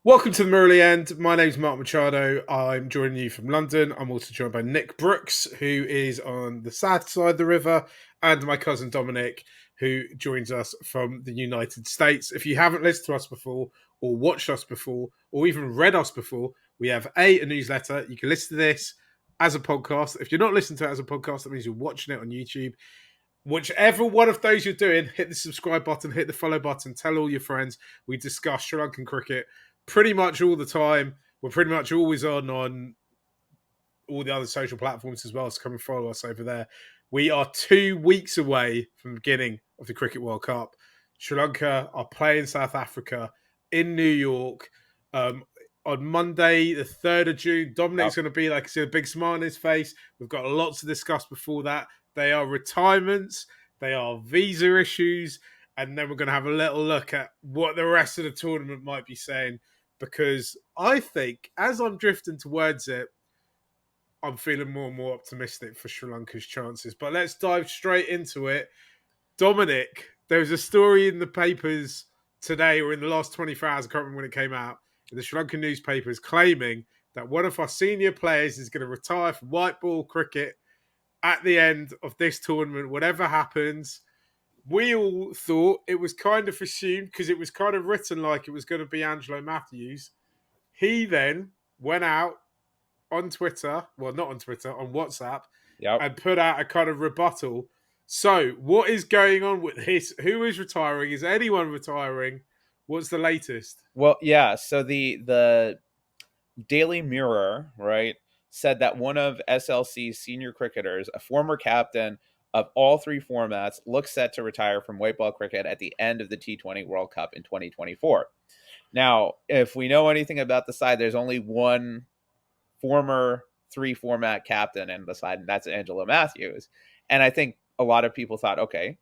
Welcome to the Merrily End. My name's Mark Machado. I'm joining you from London. I'm also joined by Nick Brookes, who is on the south side of the river, and my cousin Dominic, who joins us from the United States. If you haven't listened to us before, or watched us before, or even read us before, we have a newsletter. You can listen to this as a podcast. If you're not listening to it as a podcast, that means you're watching it on YouTube. Whichever one of those you're doing, hit the subscribe button, hit the follow button, tell all your friends. We discuss Sri Lankan cricket pretty much all the time. We're pretty much always on all the other social platforms as well, so come and follow us over there. We are 2 weeks away from the beginning of the Cricket World Cup. Sri Lanka are playing South Africa in New York on Monday, the 3rd of June. Dominic's going to be like, see a big smile on his face. We've got lots to discuss before that. They are retirements, they are visa issues, and then we're going to have a little look at what the rest of the tournament might be saying. Because I think, as I'm drifting towards it, I'm feeling more and more optimistic for Sri Lanka's chances. But let's dive straight into it. Dominic, there was a story in the papers today, or in the last 24 hours, I can't remember when it came out, in the Sri Lankan newspapers, claiming that one of our senior players is going to retire from white ball cricket at the end of this tournament, whatever happens. We all thought it was kind of assumed because it was kind of written like it was going to be Angelo Mathews. He then went out on Twitter, well, not on Twitter, on WhatsApp, and put out a kind of rebuttal. So, what is going on with this? Who is retiring? Is anyone retiring? What's the latest? Well, yeah. So the Daily Mirror, right, said that one of SLC's senior cricketers, a former captain of all three formats, looks set to retire from white ball cricket at the end of the T20 World Cup in 2024. Now, if we know anything about the side, there's only one former three format captain in the side, and that's Angelo Mathews. And I think a lot of people thought, okay,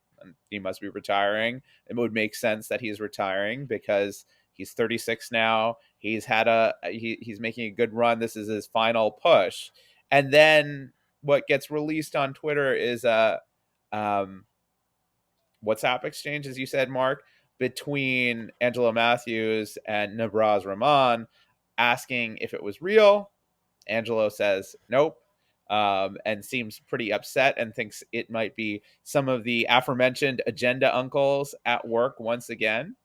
he must be retiring. It would make sense that he's retiring because he's 36 now. He's making a good run. This is his final push. And then what gets released on Twitter is a WhatsApp exchange, as you said, Mark, between Angelo Mathews and Nabraz Rahman, asking if it was real. Angelo says nope, and seems pretty upset and thinks it might be some of the aforementioned agenda uncles at work once again.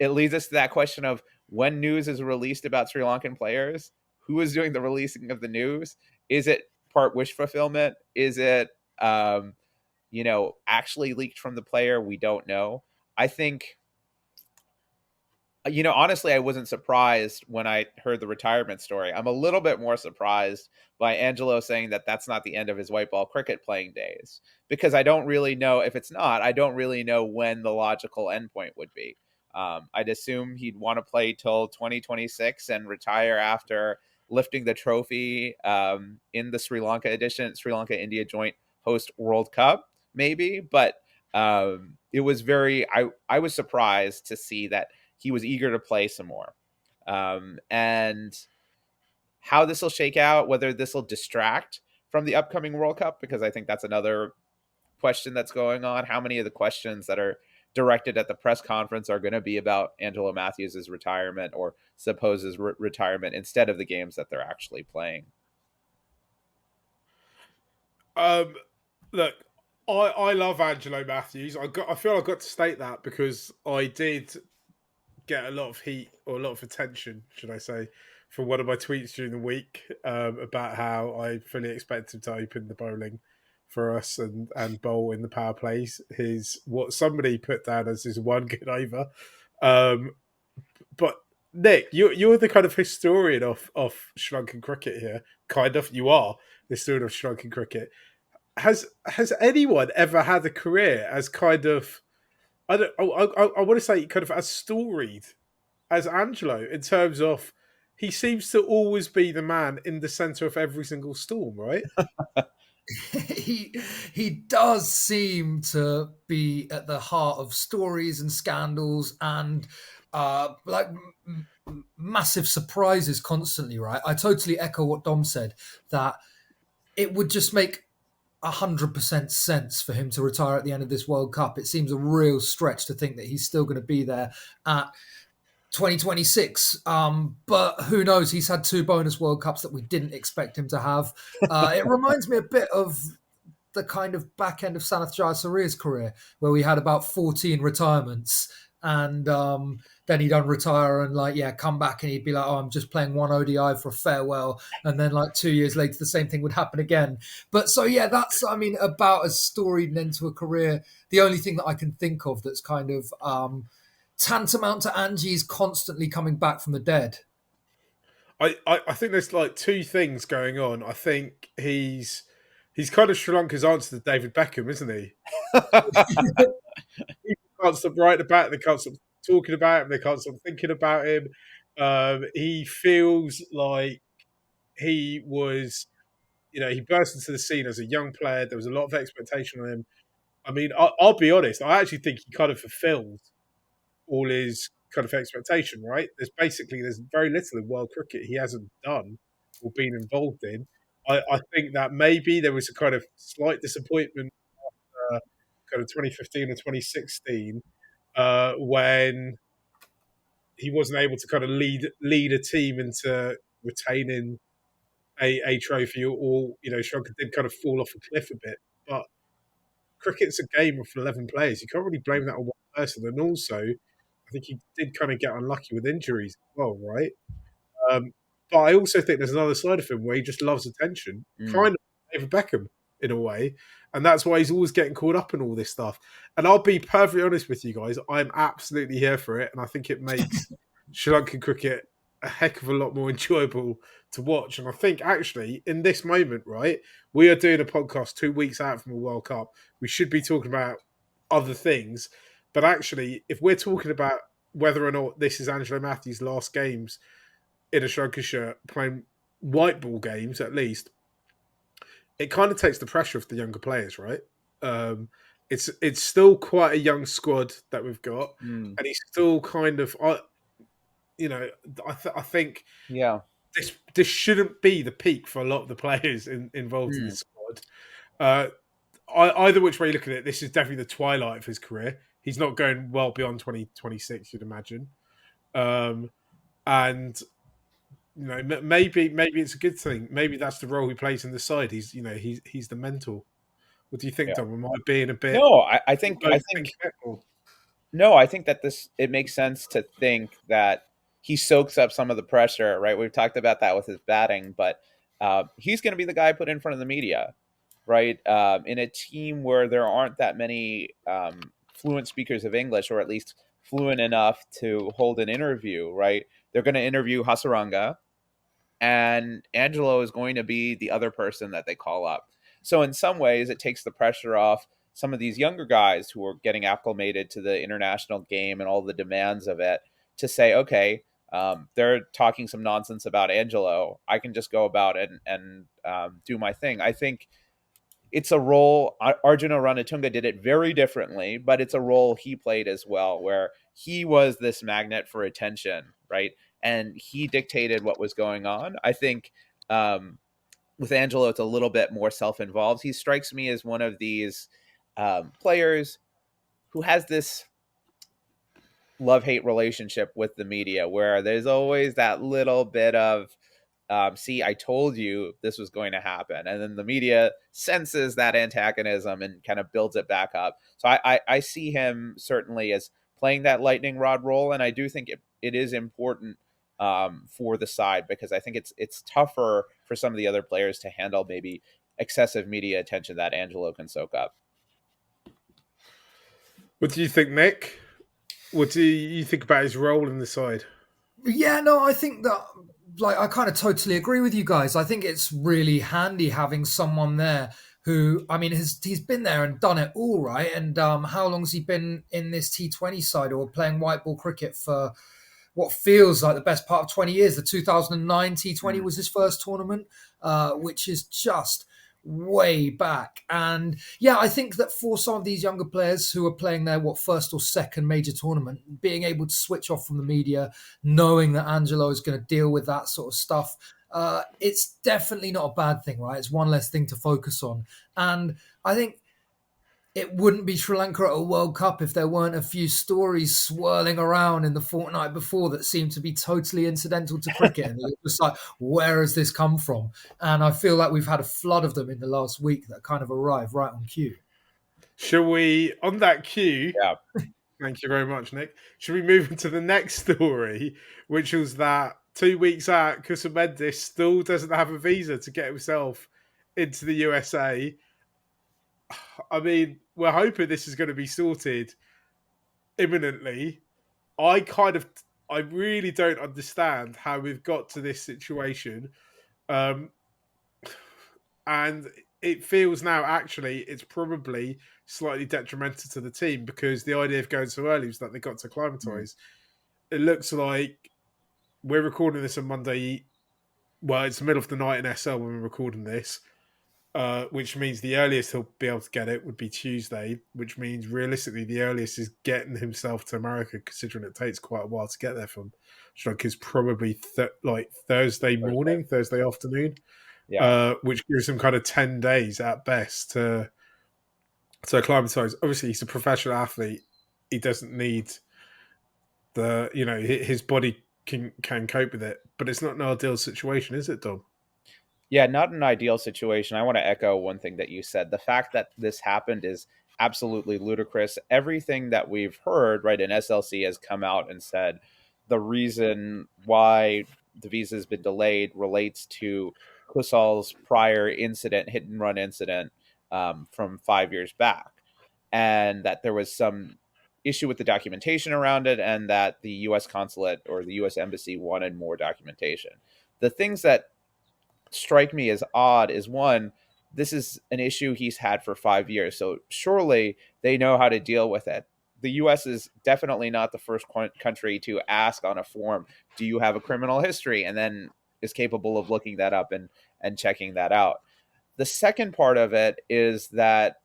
It leads us to that question of when news is released about Sri Lankan players, who is doing the releasing of the news? Is it part wish fulfillment? Is it, actually leaked from the player? We don't know. I think, honestly, I wasn't surprised when I heard the retirement story. I'm a little bit more surprised by Angelo saying that that's not the end of his white ball cricket playing days, because I don't really know if it's not. I don't really know when the logical endpoint would be. I'd assume he'd want to play till 2026 and retire after lifting the trophy in the Sri Lanka edition, Sri Lanka India joint host World Cup, maybe. But it was I was surprised to see that he was eager to play some more. And how this will shake out, whether this will distract from the upcoming World Cup, because I think that's another question that's going on. How many of the questions that are directed at the press conference are going to be about Angelo Mathews' retirement or supposed retirement instead of the games that they're actually playing? Look, I love Angelo Mathews. I feel I got to state that because I did get a lot of heat or a lot of attention, should I say, for one of my tweets during the week about how I fully expect him to open the bowling for us and bowl in the power plays. What somebody put down as his one good over. But Nick, you're the kind of historian of Sri Lankan cricket here. Kind of, you are the historian of Sri Lankan cricket. Has anyone ever had a career as kind of I want to say kind of as storied as Angelo in terms of he seems to always be the man in the center of every single storm, right? he does seem to be at the heart of stories and scandals and massive surprises constantly, right? I totally echo what Dom said, that it would just make 100% sense for him to retire at the end of this World Cup. It seems a real stretch to think that he's still going to be there at 2026. But who knows? He's had 2 bonus World Cups that we didn't expect him to have. It reminds me a bit of the kind of back end of Sanath Jayasuriya's career, where we had about 14 retirements, and then he'd unretire and come back, and he'd be like, "Oh, I'm just playing one ODI for a farewell," and then 2 years later, the same thing would happen again. But so that's about as storied an end to a career. The only thing that I can think of that's kind of tantamount to Angie's constantly coming back from the dead. I think there's 2 things going on. I think he's kind of Sri Lanka's answer to David Beckham, isn't he? People can't stop writing about him, they can't stop talking about him, they can't stop thinking about him. He feels like he was, he burst into the scene as a young player. There was a lot of expectation on him. I mean, I'll be honest, I actually think he kind of fulfilled all his kind of expectation, right? There's very little in world cricket he hasn't done or been involved in. I think that maybe there was a kind of slight disappointment after kind of 2015 or 2016 when he wasn't able to kind of lead a team into retaining a trophy, or Sri Lanka did kind of fall off a cliff a bit. But cricket's a game of 11 players. You can't really blame that on one person. And also, I think he did kind of get unlucky with injuries as well, right? But I also think there's another side of him where he just loves attention, kind of David Beckham in a way. And that's why he's always getting caught up in all this stuff. And I'll be perfectly honest with you guys, I'm absolutely here for it. And I think it makes Sri Lankan cricket a heck of a lot more enjoyable to watch. And I think actually in this moment, right, we are doing a podcast 2 weeks out from the World Cup. We should be talking about other things. But actually, if we're talking about whether or not this is Angelo Mathews' last games in a Sri Lanka shirt, playing white ball games at least, it kind of takes the pressure off the younger players, right? It's still quite a young squad that we've got, and he's still kind of, I think, this shouldn't be the peak for a lot of the players involved in the squad. Either which way you look at it, this is definitely the twilight of his career. He's not going well beyond 2026, you'd imagine, and. Maybe it's a good thing. Maybe that's the role he plays in the side. He's the mentor. What do you think, Dom? Am I being a bit? No, I think that it makes sense to think that he soaks up some of the pressure, right? We've talked about that with his batting, but he's going to be the guy put in front of the media, right? In a team where there aren't that many fluent speakers of English, or at least fluent enough to hold an interview, right? They're going to interview Hasaranga, and Angelo is going to be the other person that they call up. So in some ways, it takes the pressure off some of these younger guys who are getting acclimated to the international game and all the demands of it, to say, okay, they're talking some nonsense about Angelo. I can just go about it and do my thing. I think it's a role. Arjuna Ranatunga did it very differently, but it's a role he played as well, where he was this magnet for attention, right? And he dictated what was going on. I think with Angelo, it's a little bit more self-involved. He strikes me as one of these players who has this love-hate relationship with the media, where there's always that little bit of, see, I told you this was going to happen. And then the media senses that antagonism and kind of builds it back up. So I see him certainly as playing that lightning rod role. And I do think it is important for the side, because I think it's tougher for some of the other players to handle maybe excessive media attention that Angelo can soak up. What do you think, Nick? What do you think about his role in the side? Yeah, no, I think that, I kind of totally agree with you guys. I think it's really handy having someone there who, he's been there and done it all, right? And how long has he been in this T20 side, or playing white ball cricket for what feels like the best part of 20 years? The 2009 T20 was his first tournament, which is just way back. And yeah, I think that for some of these younger players who are playing their first or second major tournament, being able to switch off from the media, knowing that Angelo is going to deal with that sort of stuff, it's definitely not a bad thing, right? It's one less thing to focus on. And I think it wouldn't be Sri Lanka at a World Cup if there weren't a few stories swirling around in the fortnight before that seemed to be totally incidental to cricket. And it was like, where has this come from? And I feel like we've had a flood of them in the last week that kind of arrived right on cue. Shall we, on that cue, Yeah. thank you very much, Nick. Should we move into the next story, which was that 2 weeks out, Kusal Mendis still doesn't have a visa to get himself into the USA. I mean, we're hoping this is going to be sorted imminently. I really don't understand how we've got to this situation. And it feels now actually it's probably slightly detrimental to the team because the idea of going so early was that they got to acclimatise. It looks like we're recording this on Monday. Well, it's the middle of the night in SL when we're recording this, which means the earliest he'll be able to get it would be Tuesday, which means realistically the earliest is getting himself to America, considering it takes quite a while to get there from Sri Lanka, is probably Thursday morning, Thursday afternoon. Yeah. Which gives him kind of 10 days at best to acclimatise. Obviously, he's a professional athlete. He doesn't need his body can cope with it, but it's not an ideal situation, is it, Dom? Yeah, not an ideal situation. I want to echo one thing that you said. The fact that this happened is absolutely ludicrous. Everything that we've heard, right, in SLC has come out and said the reason why the visa has been delayed relates to Kusal's prior incident, hit and run incident from 5 years back, and that there was some issue with the documentation around it, and that the U.S. consulate or the U.S. embassy wanted more documentation. The things that strike me as odd is, one, this is an issue he's had for 5 years, so surely they know how to deal with it. The U.S. is definitely not the first country to ask on a form, do you have a criminal history? And then is capable of looking that up and checking that out. The second part of it is that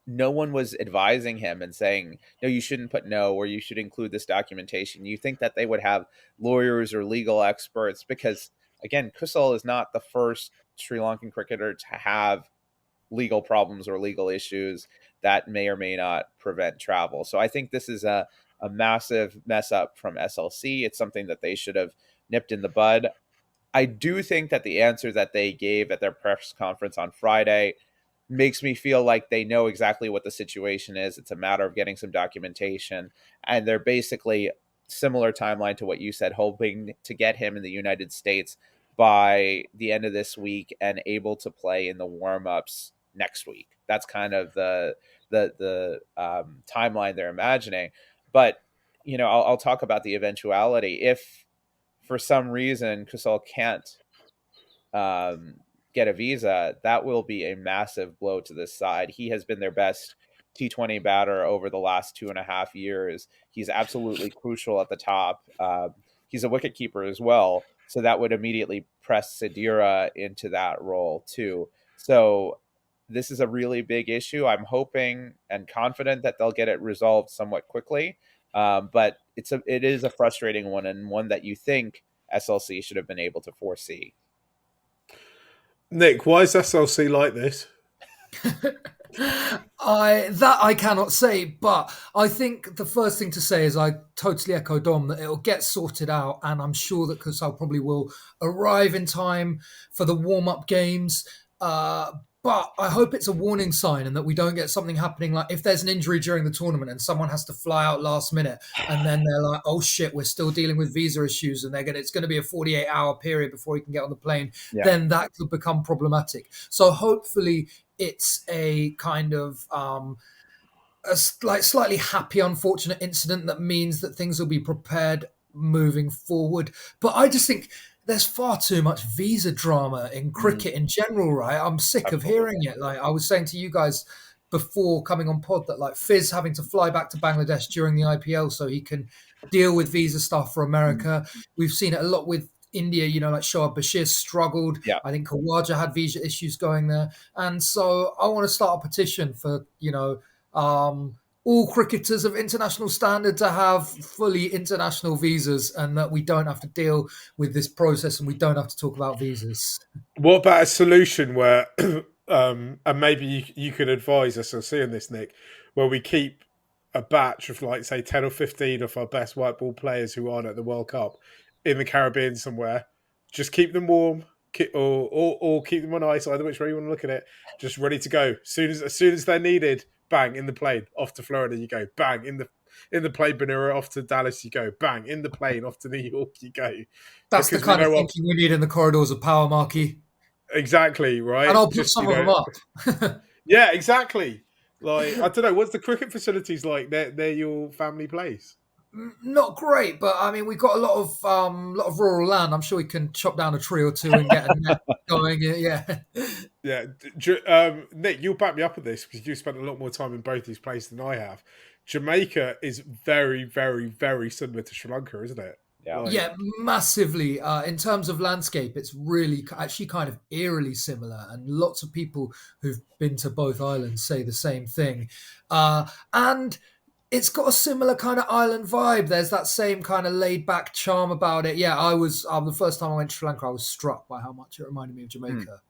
no one was advising him and saying, no, you shouldn't put no, or you should include this documentation. You think that they would have lawyers or legal experts because, again, Kusal is not the first Sri Lankan cricketer to have legal problems or legal issues that may or may not prevent travel. So I think this is a massive mess up from SLC. It's something that they should have nipped in the bud. I do think that the answer that they gave at their press conference on Friday makes me feel like they know exactly what the situation is. It's a matter of getting some documentation, and they're basically similar timeline to what you said, hoping to get him in the United States by the end of this week and able to play in the warm-ups next week. That's kind of the timeline they're imagining. But I'll talk about the eventuality. If for some reason Kusal can't get a visa, that will be a massive blow to this side. He has been their best T20 batter over the last 2.5 years. He's absolutely crucial at the top. He's a wicketkeeper as well, so that would immediately press Sadira into that role too. So this is a really big issue. I'm hoping and confident that they'll get it resolved somewhat quickly, but it is a frustrating one, and one that you think SLC should have been able to foresee. Nick, why is SLC like this? I cannot say, but I think the first thing to say is I totally echo Dom that it'll get sorted out, and I'm sure that Kusal probably will arrive in time for the warm-up games. But I hope it's a warning sign and that we don't get something happening like if there's an injury during the tournament and someone has to fly out last minute and then they're like, oh shit, we're still dealing with visa issues and it's going to be a 48-hour period before he can get on the plane, then that could become problematic. So hopefully it's a kind of slightly happy, unfortunate incident that means that things will be prepared moving forward. But I just think there's far too much visa drama in cricket in general, right? I'm sick of hearing it. Like I was saying to you guys before coming on pod that like Fizz having to fly back to Bangladesh during the IPL so he can deal with visa stuff for America. We've seen it a lot with India, like Shoaib Bashir struggled. Yeah. I think Khawaja had visa issues going there. And so I want to start a petition for, all cricketers of international standard to have fully international visas and that we don't have to deal with this process and we don't have to talk about visas. What about a solution where And maybe you could advise us on seeing this, Nick, where we keep a batch of like say 10 or 15 of our best white ball players who aren't at the World Cup in the Caribbean somewhere. Just keep them warm, or keep them on ice, either which way you want to look at it. Just ready to go. As soon as they're needed, bang, in the plane, off to Florida you go. Bang, in the plane, Benura, off to Dallas you go. Bang, in the plane, off to New York you go. That's the Because we kind of know what thinking we need in the corridors of power, Marky. exactly, And right? I'll put Just some of them up. yeah, exactly. Like I don't know, what's the cricket facilities like? They're your family place. Not great, but I mean, we've got a lot of rural land. I'm sure we can chop down a tree or two and get a net going. Yeah. Yeah, Nick, you'll back me up on this because you spent a lot more time in both these places than I have. Jamaica is very, very, very similar to Sri Lanka, isn't it? Yeah. Like, Yeah, massively. In terms of landscape, it's really actually kind of eerily similar, and lots of people who've been to both islands say the same thing. And it's got a similar kind of island vibe. There's that same kind of laid back charm about it. Yeah, I was the first time I went to Sri Lanka, I was struck by how much it reminded me of Jamaica.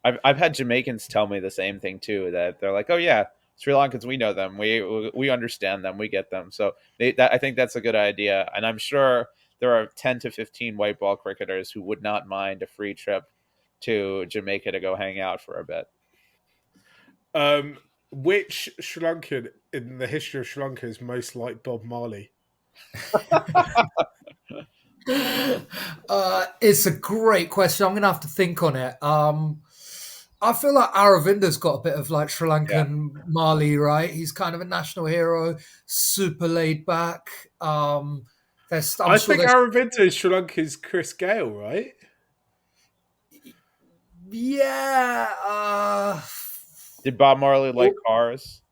I've had Jamaicans tell me the same thing too. That they're like, "Oh yeah, Sri Lankans, we know them. We understand them. We get them." So I think that's a good idea, and I'm sure there are 10 to 15 white ball cricketers who would not mind a free trip to Jamaica to go hang out for a bit. which Sri Lankan in the history of Sri Lanka is most like Bob Marley? It's a great question. I'm going to have to think on it. I feel like Aravinda's got a bit of like Sri Lankan Mali, right? He's kind of a national hero, super laid back. I think Aravinda is Sri Lanka's Chris Gale, right? Yeah. Did Bob Marley like cars?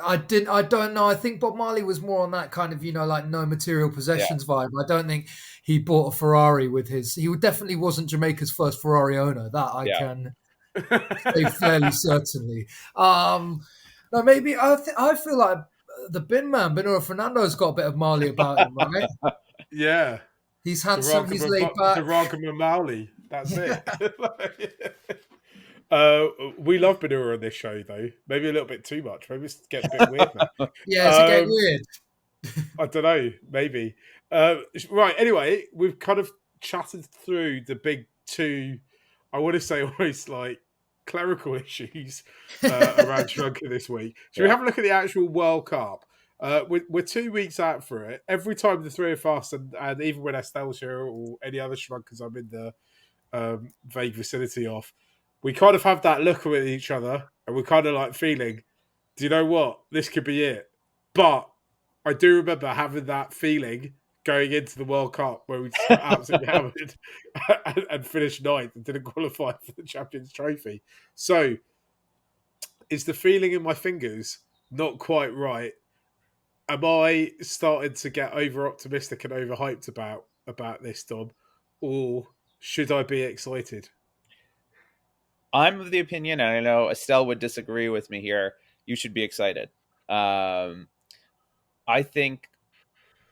I don't know. I think Bob Marley was more on that kind of, like no material possessions vibe. I don't think he bought a Ferrari with his. He definitely wasn't Jamaica's first Ferrari owner. That I can say fairly certainly. No, maybe I feel like the bin man, Benura Fernando's got a bit of Marley about him, right? Yeah. He's handsome. He's laid back. Daragama Mali. That's it. We love Benura on this show, though. Maybe a little bit too much. Maybe it's getting a bit weird now. Yeah, it's getting weird. I don't know. Maybe. Right. Anyway, we've kind of chatted through the big two. I want to say almost like clerical issues around Sri Lanka this week. Should we have a look at the actual World Cup? We're 2 weeks out for it. Every time the three of us, and even when Estelle's here or any other Sri Lankans I'm in the vague vicinity of, we kind of have that look at each other and we're kind of like feeling, do you know what? This could be it. But I do remember having that feeling going into the World Cup where we just got absolutely hammered and finished ninth and didn't qualify for the Champions Trophy. So is the feeling in my fingers not quite right? Am I starting to get over optimistic and overhyped about this, Dom? Or should I be excited? I'm of the opinion, and I know Estelle would disagree with me here, you should be excited. I think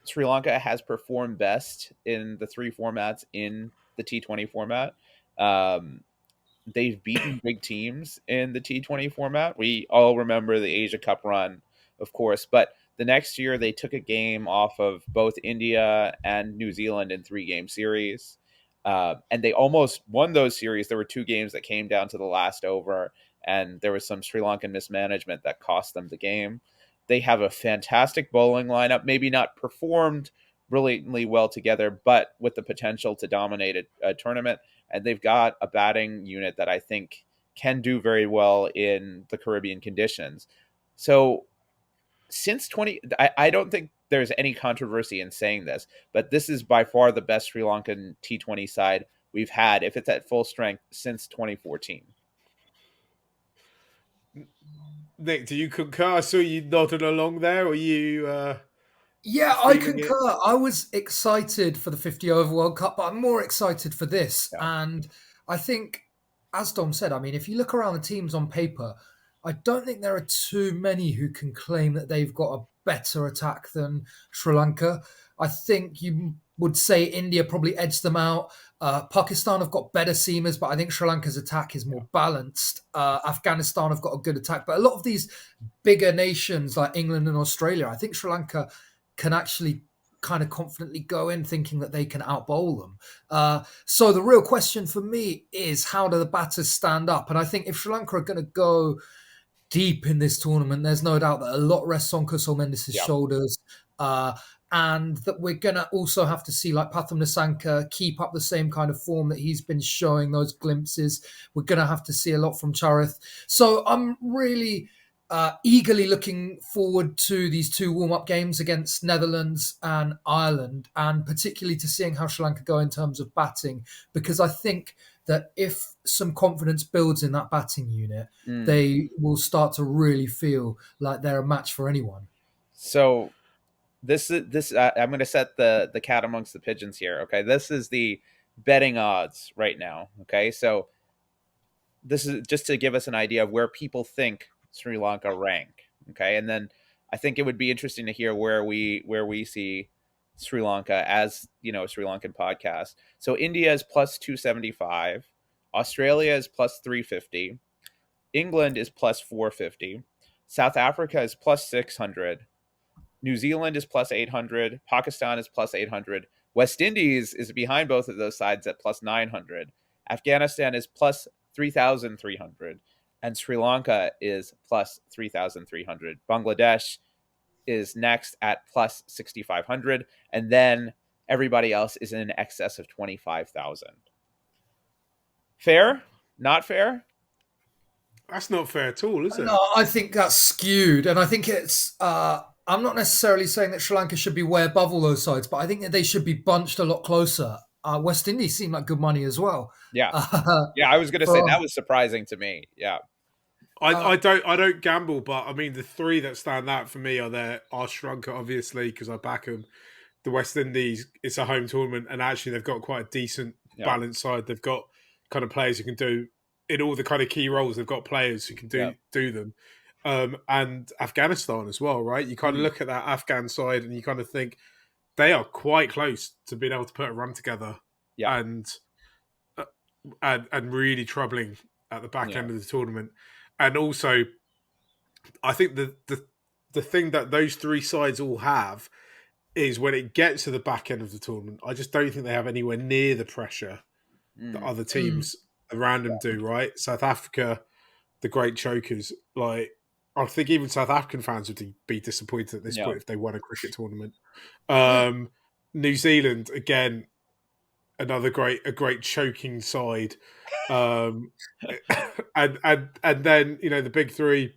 Sri Lanka has performed best in the three formats in the T20 format. They've beaten big teams in the T20 format. We all remember the Asia Cup run, of course, but the next year they took a game off of both India and New Zealand in 3-game series. And they almost won those series. There were 2 games that came down to the last over, and there was some Sri Lankan mismanagement that cost them the game. They have a fantastic bowling lineup, maybe not performed brilliantly well together, but with the potential to dominate a tournament. And they've got a batting unit that I think can do very well in the Caribbean conditions. So since I don't think there's any controversy in saying this, but this is by far the best Sri Lankan T20 side we've had, if it's at full strength, since 2014. Nick, do you concur? I saw you nodding along there. Or you? Yeah, I concur. I was excited for the 50 over World Cup, but I'm more excited for this. Yeah. And I think, as Dom said, I mean, if you look around the teams on paper, I don't think there are too many who can claim that they've got a better attack than Sri Lanka. I think you would say India probably edged them out. Pakistan have got better seamers, but I think Sri Lanka's attack is more balanced. Afghanistan have got a good attack, but a lot of these bigger nations like England and Australia, I think Sri Lanka can actually kind of confidently go in thinking that they can outbowl them. So the real question for me is, how do the batters stand up? And I think if Sri Lanka are going to go deep in this tournament, there's no doubt that a lot rests on Kusal Mendis' shoulders. And that we're going to also have to see like Pathum Nissanka keep up the same kind of form that he's been showing, those glimpses. We're going to have to see a lot from Charith. So I'm really eagerly looking forward to these two warm-up games against Netherlands and Ireland, and particularly to seeing how Sri Lanka go in terms of batting, because I think that if some confidence builds in that batting unit, they will start to really feel like they're a match for anyone. So this I'm going to set the cat amongst the pigeons here. Okay, this is the betting odds right now. Okay, so this is just to give us an idea of where people think Sri Lanka rank. Okay, and then I think it would be interesting to hear where we see Sri Lanka as, Sri Lankan podcast. So India is plus 275, Australia is plus 350, England is plus 450, South Africa is plus 600, New Zealand is plus 800, Pakistan is plus 800, West Indies is behind both of those sides at plus 900, Afghanistan is plus 3,300, and Sri Lanka is plus 3,300. Bangladesh is next at plus 6,500, and then everybody else is in excess of 25,000. Fair? Not fair? That's not fair at all, is it? No, I think that's skewed, and I think it's. I'm not necessarily saying that Sri Lanka should be way above all those sides, but I think that they should be bunched a lot closer. West Indies seem like good money as well. Yeah, I was going to say that was surprising to me. Yeah, I don't gamble, but I mean the three that stand out for me are Sri Lanka, obviously, because I back them. The West Indies, it's a home tournament, and actually they've got quite a decent balanced side. They've got kind of players who can do in all the kind of key roles. They've got players who can do them. And Afghanistan as well, right? You kind of look at that Afghan side and you kind of think they are quite close to being able to put a run together, and really troubling at the back end of the tournament. And also, I think the thing that those three sides all have is when it gets to the back end of the tournament, I just don't think they have anywhere near the pressure that other teams around them do, right? South Africa, the great chokers, like I think even South African fans would be disappointed at this point if they won a cricket tournament. New Zealand, again, another great choking side. And then, the big three,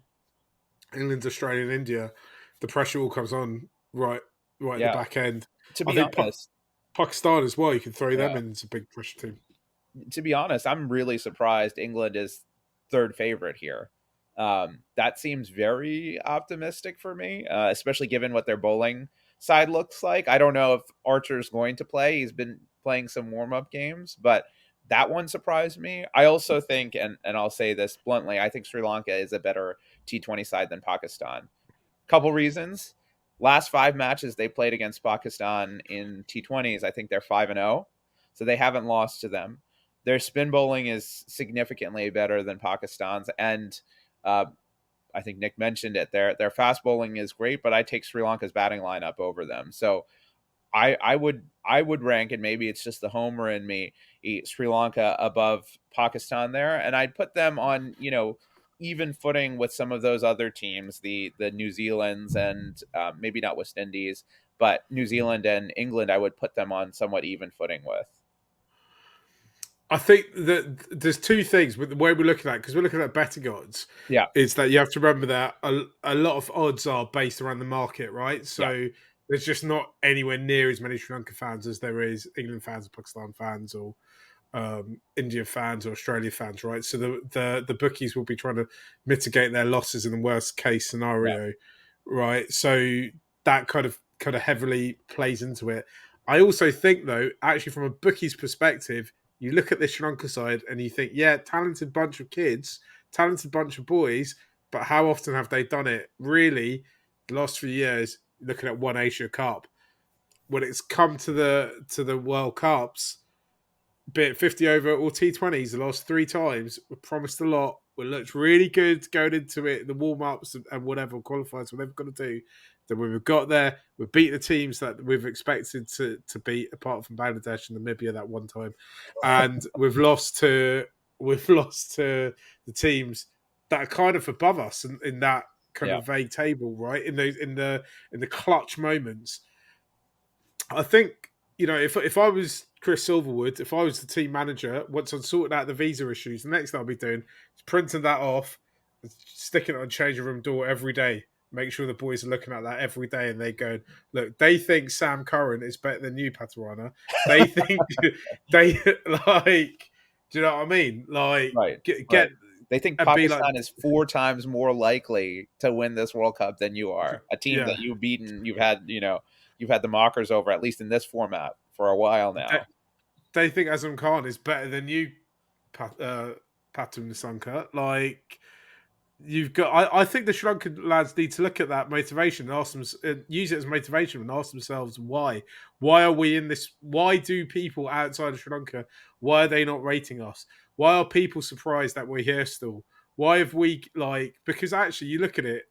England, Australia, and India, the pressure all comes on right at the back end. To be honest, Pakistan as well, you can throw them in as a big pressure team. To be honest, I'm really surprised England is third favorite here. That seems very optimistic for me, especially given what their bowling side looks like. I don't know if Archer's going to play. He's been playing some warm-up games, but that one surprised me. I also think, and I'll say this bluntly, I think Sri Lanka is a better T20 side than Pakistan. Couple reasons. Last 5 matches they played against Pakistan in T20s, I think they're 5-0. So they haven't lost to them. Their spin bowling is significantly better than Pakistan's. And I think Nick mentioned it. Their fast bowling is great, but I take Sri Lanka's batting lineup over them. So I would rank, and maybe it's just the homer in me, Sri Lanka above Pakistan there. And I'd put them on, even footing with some of those other teams, the New Zealands and maybe not West Indies, but New Zealand and England, I would put them on somewhat even footing with. I think that there's two things with the way we're looking at it, because we're looking at betting odds. Yeah. Is that you have to remember that a lot of odds are based around the market, right? So there's just not anywhere near as many Sri Lanka fans as there is England fans or Pakistan fans or India fans or Australia fans, right? So the bookies will be trying to mitigate their losses in the worst case scenario, right? So that kind of heavily plays into it. I also think, though, actually from a bookie's perspective, you look at the Sri Lanka side and you think, talented bunch of kids, talented bunch of boys, but how often have they done it? Really, the last few years, looking at one Asia Cup, when it's come to the World Cups, be it 50 over or T20s, the last 3 times, we promised a lot. We looked really good going into it, the warm-ups and whatever, qualifiers, whatever we're going to do. Then when we've got there, we've beat the teams that we've expected to beat, apart from Bangladesh and Namibia that one time. And we've lost to the teams that are kind of above us in that kind of vague table, right? In the clutch moments. I think, if I was Chris Silverwood, if I was the team manager, once I'd sorted out the visa issues, the next thing I'll be doing is printing that off, sticking it on changing room door every day. Make sure the boys are looking at that every day, and they go, look, they think Sam Curran is better than you, Patarana. They think they like, do you know what I mean? Like, right. Get. They think Pakistan is 4 times more likely to win this World Cup than you are. A team that you've beaten, you've had the mockers over, at least in this format, for a while now. They think Azam Khan is better than you, Patum Nissanka. Like, you've got. I think the Sri Lankan lads need to look at that motivation and ask them, use it as motivation and ask themselves why. Why are we in this? Why do people outside of Sri Lanka? Why are they not rating us? Why are people surprised that we're here still? Why have we because actually you look at it,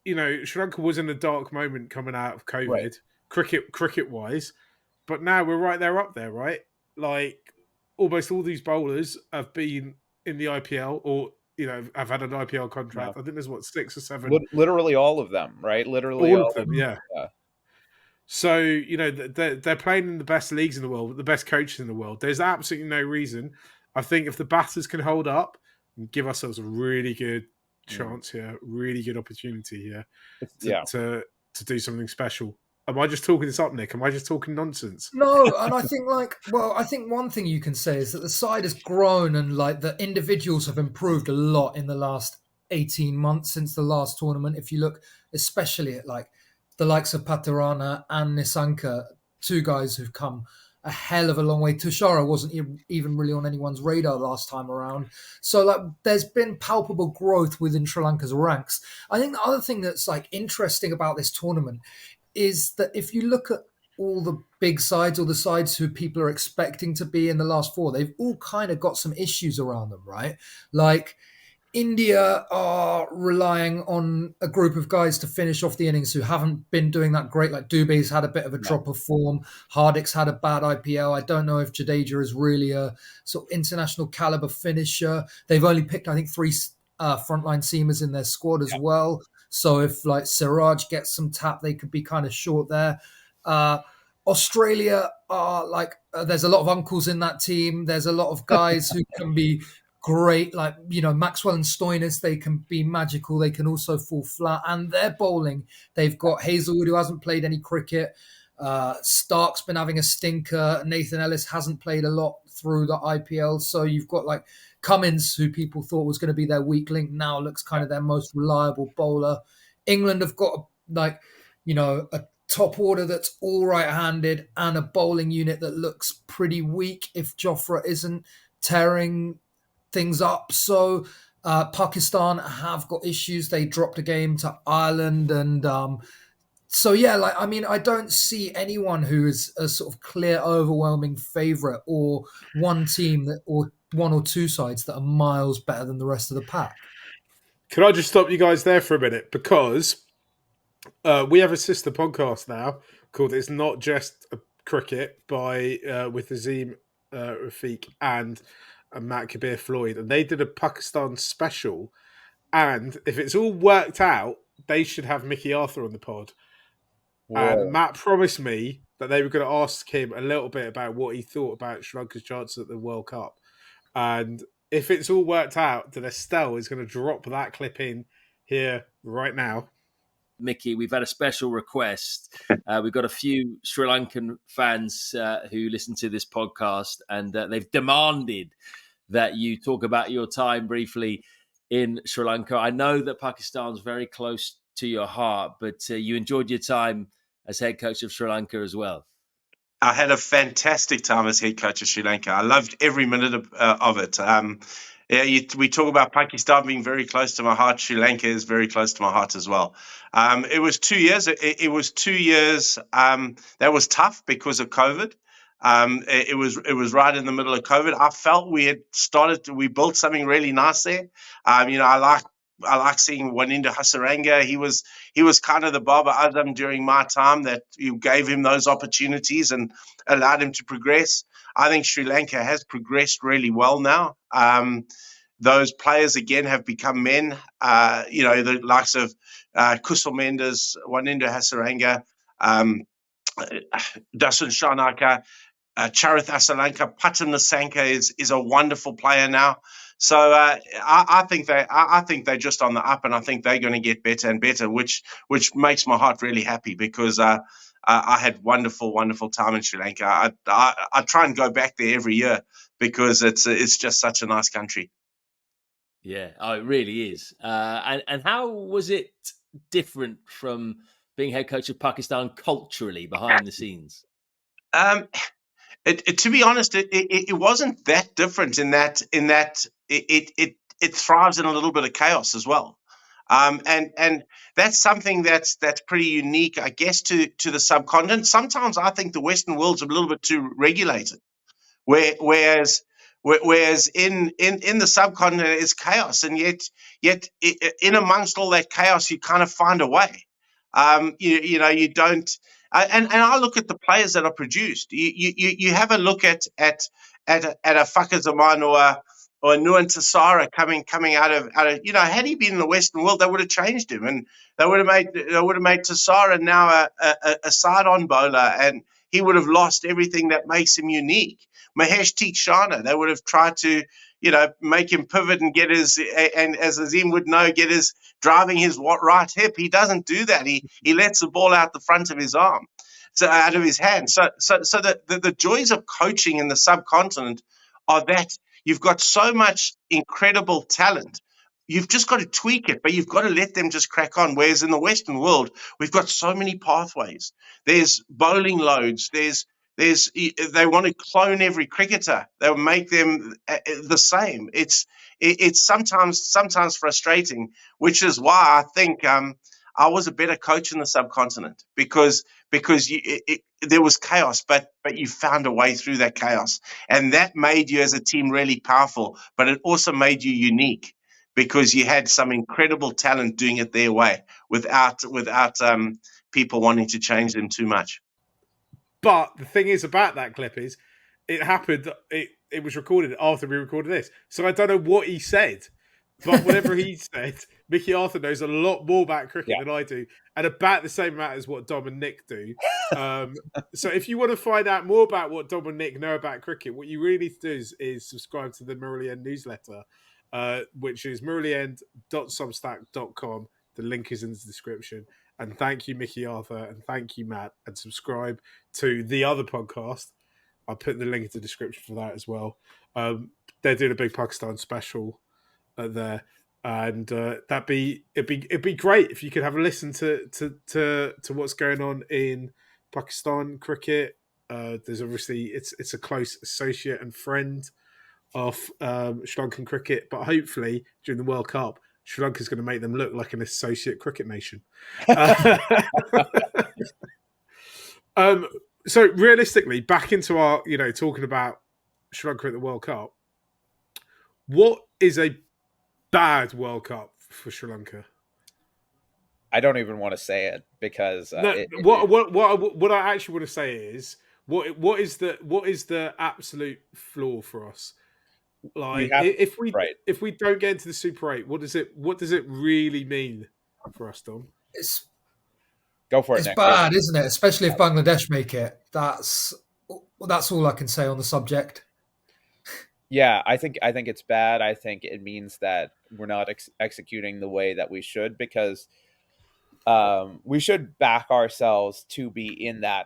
Sri Lanka was in a dark moment coming out of COVID, cricket wise, but now we're right there up there, right? Like, almost all these bowlers have been in the IPL or have had an IPL contract. I think there's 6 or 7. Literally all of them, right? Literally all of them, yeah. So they're playing in the best leagues in the world, the best coaches in the world. There's absolutely no reason. I think if the batters can hold up and give ourselves a really good chance here, really good opportunity here to do something special. Am I just talking this up, Nick? Am I just talking nonsense? No, and I think I think one thing you can say is that the side has grown and the individuals have improved a lot in the last 18 months since the last tournament. If you look especially at the likes of Patarana and Nissanka, 2 guys who've come a hell of a long way. Tushara wasn't even really on anyone's radar last time around. So there's been palpable growth within Sri Lanka's ranks. I think the other thing that's interesting about this tournament is that if you look at all the big sides or the sides who people are expecting to be in the last 4, they've all kind of got some issues around them, right? Like, India are relying on a group of guys to finish off the innings who haven't been doing that great. Like, Dubé's had a bit of a drop of form. Hardik's had a bad IPL. I don't know if Jadeja is really a sort of international caliber finisher. They've only picked, I think, 3 frontline seamers in their squad as well. So if Siraj gets some tap, they could be kind of short there. Australia are there's a lot of uncles in that team. There's a lot of guys who can be great, Maxwell and Stoinis. They can be magical. They can also fall flat. And their bowling, they've got Hazelwood, who hasn't played any cricket. Stark's been having a stinker. Nathan Ellis hasn't played a lot through the IPL. So you've got Cummins, who people thought was going to be their weak link, now looks kind of their most reliable bowler. England have got a top order that's all right-handed and a bowling unit that looks pretty weak if Jofra isn't tearing things up. So Pakistan have got issues. They dropped a game to Ireland, and I don't see anyone who is a sort of clear, overwhelming favourite, or one team or 1 or 2 sides that are miles better than the rest of the pack. Can I just stop you guys there for a minute? Because we have a sister podcast now called It's Not Just a Cricket with Azim Rafiq and Matt Kabir Floyd. And they did a Pakistan special. And if it's all worked out, they should have Mickey Arthur on the pod. Whoa. And Matt promised me that they were going to ask him a little bit about what he thought about Sri Lanka's chances at the World Cup. And if it's all worked out, then Estelle is going to drop that clip in here right now. Mickey, we've had a special request. We've got a few Sri Lankan fans who listen to this podcast, and they've demanded that you talk about your time briefly in Sri Lanka. I know that Pakistan's very close to your heart, but you enjoyed your time as head coach of Sri Lanka as well. I had a fantastic time as head coach of Sri Lanka. I loved every minute of it. Yeah, we talk about Pakistan being very close to my heart. Sri Lanka is very close to my heart as well. It was 2 years. It was 2 years that was tough because of COVID. It was right in the middle of COVID. I felt we built something really nice there. I like seeing Waninda Hasaranga. He was kind of the Baba Azam during my time, that you gave him those opportunities and allowed him to progress. I think Sri Lanka has progressed really well now. Those players again have become men. The likes of Kusal Mendis, Waninda Hasaranga, Dasun Shanaka, Charith Asalanka, Patan Nasanka is a wonderful player now. So I think they're just on the up, and I think they're going to get better and better, which makes my heart really happy, because I had wonderful time in Sri Lanka. I try and go back there every year because it's just such a nice country. Yeah, it really is. And how was it different from being head coach of Pakistan culturally behind the scenes? To be honest, it wasn't that different in that it thrives in a little bit of chaos as well, and that's something that's pretty unique, I guess, to the subcontinent. Sometimes I think the Western world's a little bit too regulated, whereas in the subcontinent it's chaos, and yet in amongst all that chaos you kind of find a way. You don't. And I look at the players that are produced. You have a look at a Fakhar Zaman or a Nuan Tassara coming out of had he been in the Western world, they would have changed him, and they would have made Tassara now a side-on bowler, and he would have lost everything that makes him unique. Mahesh Theekshana, they would have tried to make him pivot and get his, and as Azim would know, get his driving his right hip. He doesn't do that. He lets the ball out the front of his arm, so out of his hand. So the joys of coaching in the subcontinent are that you've got so much incredible talent. You've just got to tweak it, but you've got to let them just crack on. Whereas in the Western world, we've got so many pathways. There's bowling loads. They want to clone every cricketer. They'll make them the same. It's sometimes frustrating, which is why I think I was a better coach in the subcontinent, because there was chaos, but you found a way through that chaos, and that made you as a team really powerful. But it also made you unique, because you had some incredible talent doing it their way without people wanting to change them too much. But the thing is about that clip is it happened. It was recorded after we recorded this, so I don't know what he said. But whatever he said, Mickey Arthur knows a lot more about cricket than I do, and about the same amount as what Dom and Nick do. So if you want to find out more about what Dom and Nick know about cricket, what you really need to do is subscribe to the Murali End newsletter, which is muraliend.substack.com. The link is in the description. And thank you, Mickey Arthur, and thank you, Matt. And subscribe to the other podcast. I'll put the link in the description for that as well. They're doing a big Pakistan special there, and it'd be great if you could have a listen to what's going on in Pakistan cricket. There's obviously it's a close associate and friend of Sri Lankan cricket, but hopefully during the World Cup, Sri Lanka is going to make them look like an associate cricket nation. So realistically, back into our talking about Sri Lanka at the World Cup. What is a bad World Cup for Sri Lanka? I don't even want to say it, because what I actually want to say is what is the absolute flaw for us? Like if we don't get into the Super 8, what does it really mean for us, Dom? Go for it. It's Nick. bad, isn't it? Especially if Bangladesh make it. That's all I can say on the subject. Yeah, I think it's bad. I think it means that we're not executing the way that we should, because we should back ourselves to be in that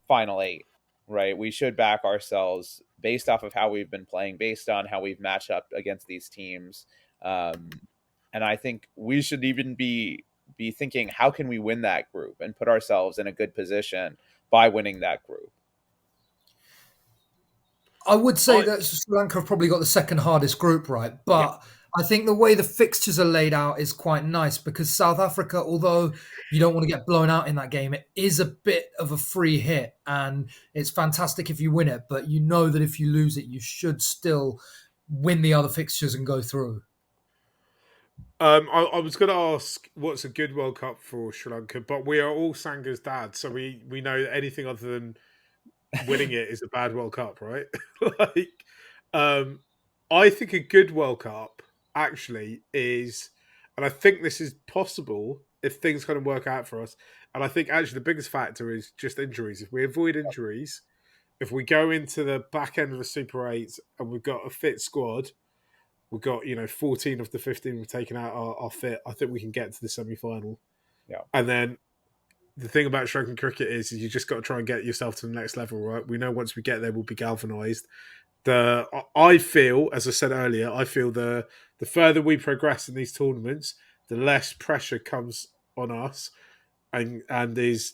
final 8, right? We should back ourselves based off of how we've been playing, based on how we've matched up against these teams. And I think we should even be thinking, how can we win that group and put ourselves in a good position by winning that group? I would say that Sri Lanka have probably got the second hardest group, right? But I think the way the fixtures are laid out is quite nice because South Africa, although you don't want to get blown out in that game, it is a bit of a free hit and it's fantastic if you win it. But you know that if you lose it, you should still win the other fixtures and go through. I was going to ask what's a good World Cup for Sri Lanka, but we are all Sanga's dad, so we know that anything other than winning it is a bad World Cup, right? I think a good World Cup actually is, and I think this is possible if things kind of work out for us. And I think actually the biggest factor is just injuries. If we avoid injuries, if we go into the back end of the Super 8 and we've got a fit squad, we've got 14 of the 15 we've taken out are fit, I think we can get to the semi-final. Yeah. And then the thing about Sri Lankan cricket is you just got to try and get yourself to the next level, right? We know once we get there, we'll be galvanised. I feel, as I said earlier, the further we progress in these tournaments, the less pressure comes on us and is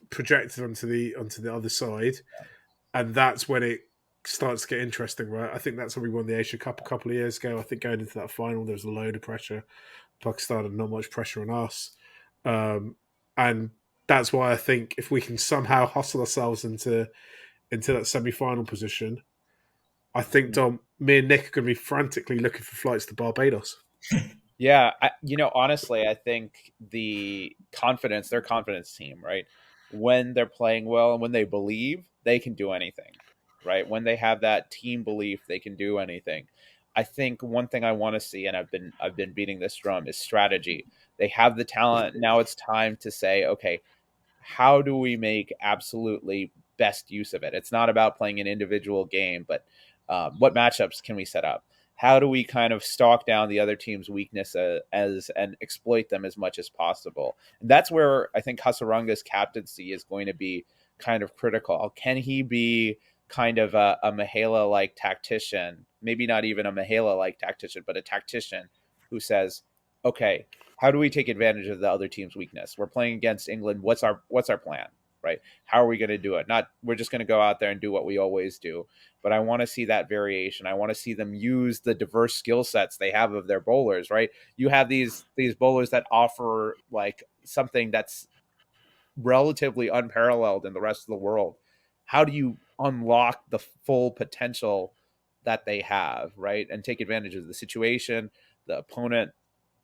projected onto the other side, and that's when it starts to get interesting, right? I think that's when we won the Asia Cup a couple of years ago. I think going into that final, there was a load of pressure. Pakistan had not much pressure on us. And that's why I think if we can somehow hustle ourselves into that semi-final position, I think, Dom, me and Nick are going to be frantically looking for flights to Barbados. Yeah, honestly, I think their confidence team, right? When they're playing well and when they believe, they can do anything, right? When they have that team belief, they can do anything. I think one thing I want to see, and I've been beating this drum, is strategy. They have the talent. Now it's time to say, okay, how do we make absolutely best use of it? It's not about playing an individual game, but what matchups can we set up? How do we kind of stalk down the other team's weakness and exploit them as much as possible? And that's where I think Hasaranga's captaincy is going to be kind of critical. Can he be kind of a Mahela-like tactician? Maybe not even a Mahela-like tactician, but a tactician who says, okay, how do we take advantage of the other team's weakness? We're playing against England. What's our plan, right? How are we going to do it? Not we're just going to go out there and do what we always do. But I want to see that variation. I want to see them use the diverse skill sets they have of their bowlers, right? You have these bowlers that offer like something that's relatively unparalleled in the rest of the world. How do you unlock the full potential that they have, right? And take advantage of the situation, the opponent,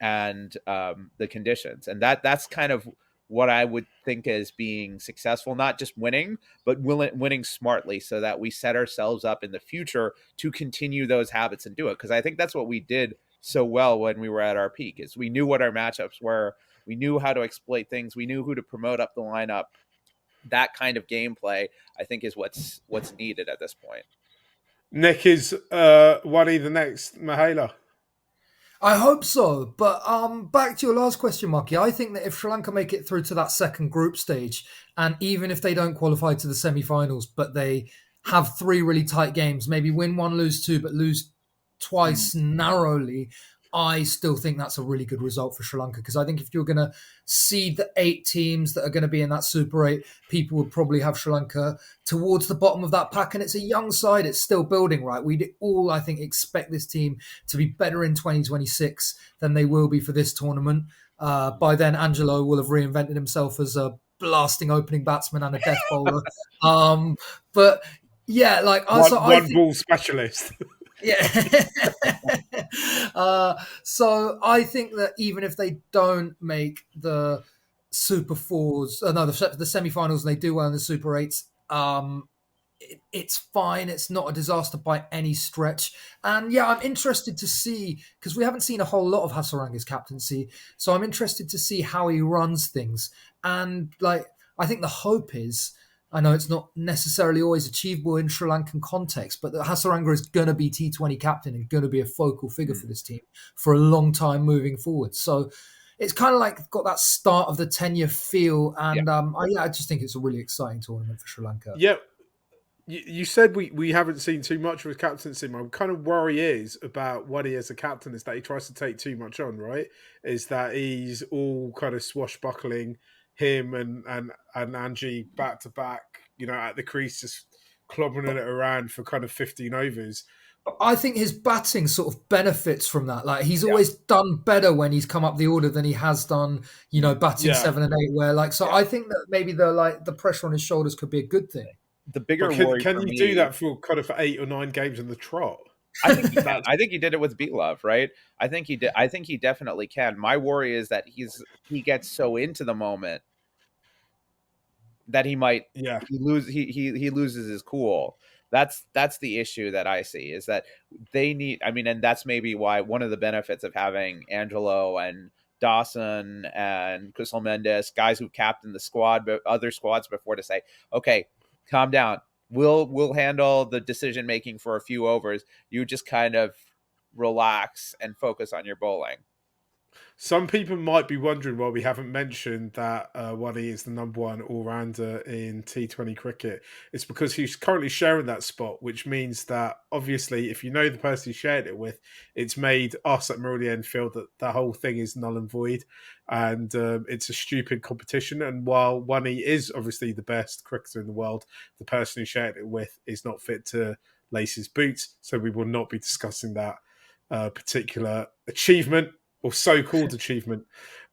and the conditions. And that's kind of what I would think as being successful, not just winning, but winning smartly so that we set ourselves up in the future to continue those habits and do it. Because I think that's what we did so well when we were at our peak is we knew what our matchups were. We knew how to exploit things. We knew who to promote up the lineup. That kind of gameplay, I think, is what's needed at this point. Nick, is Wadi the next Mahela? I hope so. But back to your last question, Marky, I think that if Sri Lanka make it through to that second group stage, and even if they don't qualify to the semi-finals, but they have 3 really tight games, maybe win 1, lose 2, but lose twice narrowly, I still think that's a really good result for Sri Lanka. Because I think if you're going to seed the 8 teams that are going to be in that Super 8, people would probably have Sri Lanka towards the bottom of that pack. And it's a young side. It's still building, right? We all, I think, expect this team to be better in 2026 than they will be for this tournament. By then, Angelo will have reinvented himself as a blasting opening batsman and a death bowler. But yeah, like one ball specialist. Yeah. So I think that even if they don't make the Super Fours, the semi-finals, and they do well in the Super Eights, it's fine. It's not a disaster by any stretch. And yeah, I'm interested to see, because we haven't seen a whole lot of Hasaranga's captaincy, so I'm interested to see how he runs things. And like, I think the hope is, I know it's not necessarily always achievable in Sri Lankan context, but that Hasaranga is going to be T20 captain and going to be a focal figure for this team for a long time moving forward. So it's kind of like got that start of the tenure feel. And I just think it's a really exciting tournament for Sri Lanka. Yeah. You said we haven't seen too much of his captaincy. My kind of worry is about what he as a captain is that he tries to take too much on, right? Is that he's all kind of swashbuckling him and Angie back to back, at the crease, just clobbering it around for kind of 15 overs. I think his batting sort of benefits from that. Like he's always done better when he's come up the order than he has done, batting 7 and 8. Where I think that maybe the pressure on his shoulders could be a good thing. The bigger But worry can for you me, do that for kind of 8 or 9 games in the trot? I think he can. I think he did it with Beatlove, right? I think he did. I think he definitely can. My worry is that he gets so into the moment that he loses his cool. That's the issue that I see, is that they need. I mean, and that's maybe why one of the benefits of having Angelo and Dawson and Kusal Mendis, guys who captained the squad, but other squads before, to say, okay, calm down. We'll handle the decision making for a few overs. You just kind of relax and focus on your bowling. Some people might be wondering why we haven't mentioned that Waddy is the number 1 all-rounder in T20 cricket. It's because he's currently sharing that spot, which means that, obviously, if you know the person he shared it with, it's made us at Marillion feel that the whole thing is null and void, and it's a stupid competition. And while Waddy is obviously the best cricketer in the world, the person who shared it with is not fit to lace his boots, so we will not be discussing that particular achievement, or so-called achievement,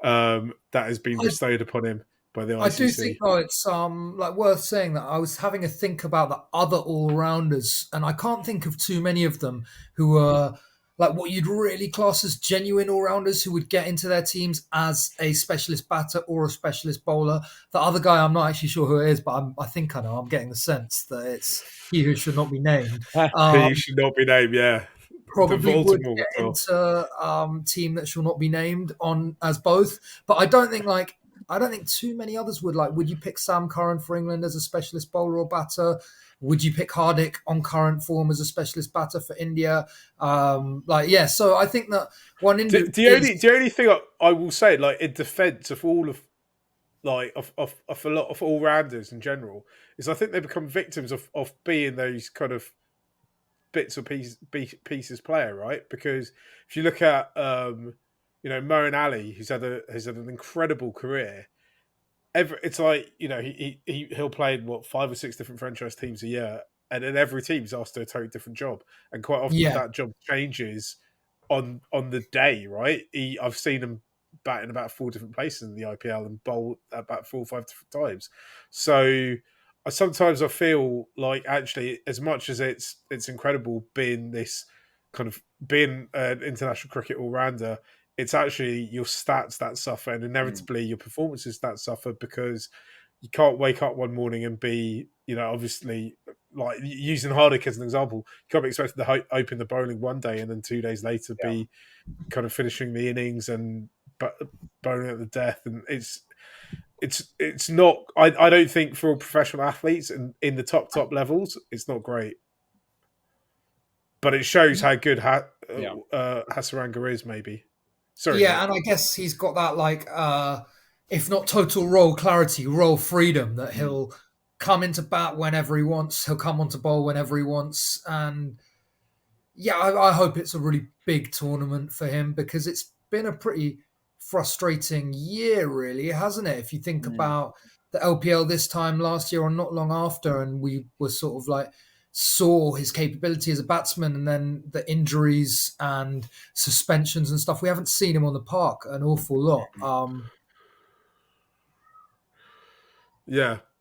that has been bestowed upon him by the ICC. I do think, though, it's worth saying that I was having a think about the other all-rounders, and I can't think of too many of them who are what you'd really class as genuine all-rounders who would get into their teams as a specialist batter or a specialist bowler. The other guy, I'm not actually sure who it is, but I think I know. I'm getting the sense that it's he who should not be named. He should not be named, yeah. Probably would get into team that shall not be named on as both, but I don't think too many others would. Would you pick Sam Curran for England as a specialist bowler or batter? Would you pick Hardik on current form as a specialist batter for India? So I think that one India. The only thing I will say, in defence of all of of a lot of all rounders in general, is I think they become victims of being those kind of bits or pieces player, right? Because if you look at Moeen Ali, who's had an incredible career, it's he'll play in 5 or 6 different franchise teams a year, and in every team he's asked to do a totally different job, and quite often that job changes on the day, right? I've seen him bat in about 4 different places in the IPL and bowl about 4 or 5 different times. So sometimes I feel like, actually, as much as it's incredible being an international cricket all-rounder, it's actually your stats that suffer, and inevitably your performances that suffer, because you can't wake up one morning and be, obviously, using Hardik as an example, you can't be expected to open the bowling one day and then 2 days later be kind of finishing the innings and bowling at the death. And it's not. I don't think for all professional athletes and in the top levels, it's not great. But it shows how good Hasaranga is, maybe. Sorry. Yeah, and I guess he's got that if not total role clarity, role freedom, that he'll come into bat whenever he wants. He'll come onto bowl whenever he wants, and I hope it's a really big tournament for him, because it's been a pretty frustrating year, really, hasn't it? If you think about the LPL this time last year or not long after, and we were sort of saw his capability as a batsman, and then the injuries and suspensions and stuff, we haven't seen him on the park an awful lot.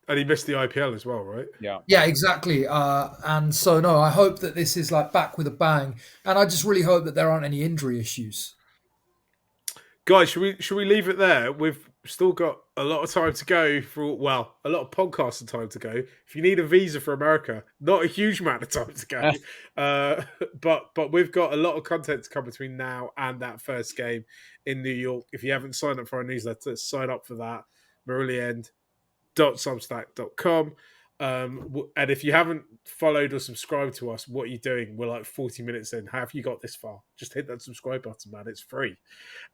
And he missed the IPL as well, right? Yeah, exactly. And so, no, I hope that this is back with a bang, and I just really hope that there aren't any injury issues. Guys, should we leave it there? We've still got a lot of time to go a lot of podcasting time to go. If you need a visa for America, not a huge amount of time to go. But we've got a lot of content to come between now and that first game in New York. If you haven't signed up for our newsletter, sign up for that. Marillion.substack.com. And if you haven't followed or subscribed to us, what are you doing? We're 40 minutes in. How have you got this far? Just hit that subscribe button, man. It's free.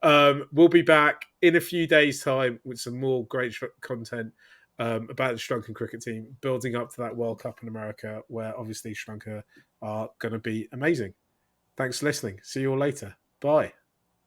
We'll be back in a few days' time with some more great content about the Sri Lankan cricket team, building up to that World Cup in America, where obviously Sri Lanka are going to be amazing. Thanks for listening. See you all later. Bye.